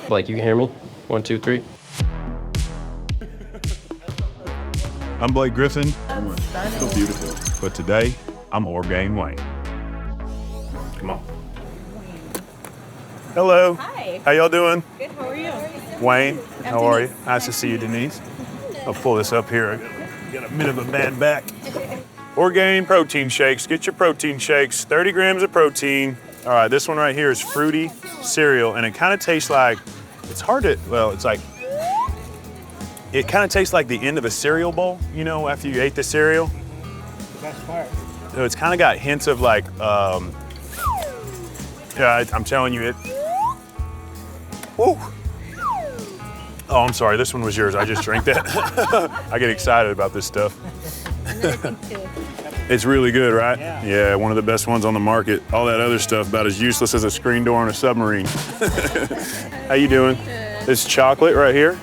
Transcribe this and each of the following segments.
Blake, you can hear me? 1, 2, 3. I'm Blake Griffin. So beautiful. But today, I'm Orgain Wayne. Come on. Hello. Hi. How y'all doing? Good, how are you? Wayne, how are you? Nice to see you, Denise. I'll pull this up here. I got a bit of a bad back. Orgain protein shakes. Get your protein shakes. 30 grams of protein. All right, this one right here is fruity cereal, and it kind of tastes like, it's hard to, well, it's like, it kind of tastes like the end of a cereal bowl, you know, after you ate the cereal. The best part. So it's kind of got hints of like, yeah, I'm telling you it. Woo. Oh, I'm sorry, this one was yours. I just drank that. I get excited about this stuff. It's really good, right? Yeah, one of the best ones on the market. All that other stuff about as useless as a screen door on a submarine. How you doing? This chocolate right here.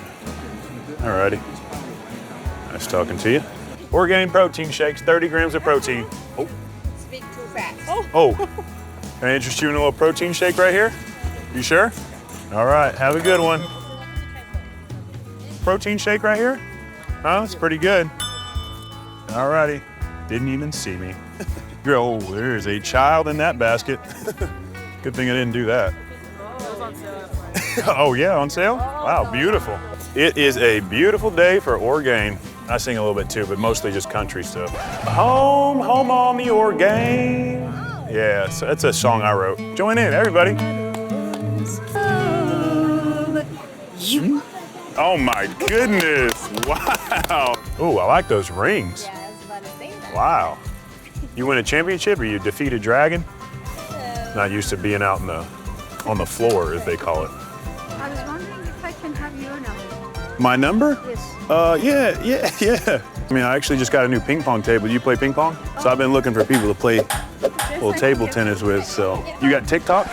Alrighty. Nice talking to you. Orgain protein shakes, 30 grams of protein. Oh. Speak too fast. Oh. Can I interest you in a little protein shake right here? You sure? All right, have a good one. Protein shake right here? Huh? It's pretty good. All righty. Didn't even see me. Oh, there's a child in that basket. Good thing I didn't do that. Oh yeah, on sale? Wow, beautiful. It is a beautiful day for Orgain. I sing a little bit too, but mostly just country stuff. Home on the Orgain. Yeah, so that's a song I wrote. Join in, everybody. Oh my goodness, wow. Oh, I like those rings. Yeah, I was about to say that. Wow. You win a championship or you defeat a dragon? Not used to being out on the floor, as they call it. I was wondering if I can have your number. My number? Yes. Yeah. I mean, I actually just got a new ping pong table. You play ping pong? So I've been looking for people to play a little table tennis with, so. You got TikTok?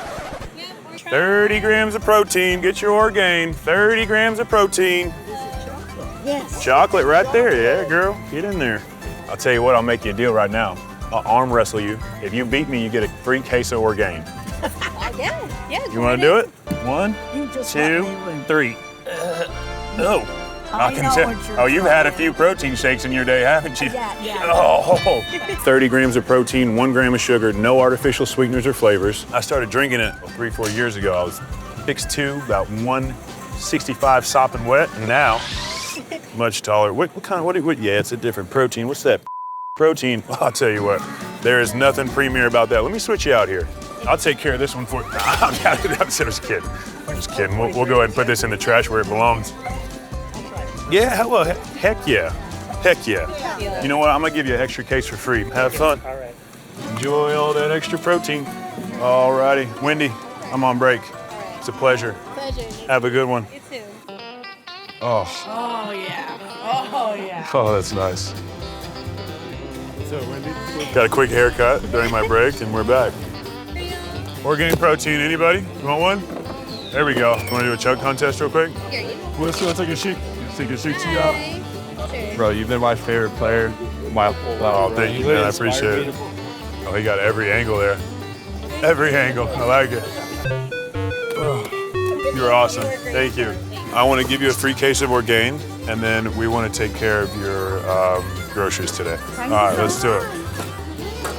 30 grams of protein, get your Orgain. 30 grams of protein. Yes. Chocolate right there, yeah, girl, get in there. I'll tell you what, I'll make you a deal right now. I'll arm wrestle you. If you beat me, you get a free case of Orgain. Yeah. You wanna do it? 1, 2, 3. No. I can tell. Oh, you've had a few protein shakes in your day, haven't you? Yeah. Oh, 30 grams of protein, 1 gram of sugar, no artificial sweeteners or flavors. I started drinking it 3-4 years ago. I was 6'2", about 165 sopping wet, and now much taller. What kind of, yeah, it's a different protein. What's that protein? Well, I'll tell you what, there is nothing premier about that. Let me switch you out here. I'll take care of this one for you. I'm just kidding. I'm just kidding. We'll go ahead and put this in the trash where it belongs. Yeah, hello, heck yeah. Heck yeah. You know what, I'm gonna give you an extra case for free. Have fun. All right. Enjoy all that extra protein. All righty. Wendy, I'm on break. It's a pleasure. Have a good one. You too. Oh, yeah. Oh, that's nice. So, Wendy? Got a quick haircut during my break, and we're back. Orgain protein, anybody? You want one? There we go. You wanna do a chug contest real quick? Let's go take a shake. Take a shake to you out. Bro, you've been my favorite player my whole life. Oh, thank you, man. I appreciate it. Oh, he got every angle there. Every angle. I like it. Oh, you're awesome. Thank you. I want to give you a free case of Orgain, and then we want to take care of your groceries today. All right, let's do it.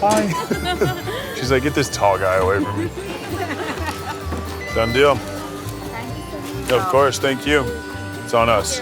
Hi. She's like, get this tall guy away from me. Done deal. Of course, thank you. It's on us.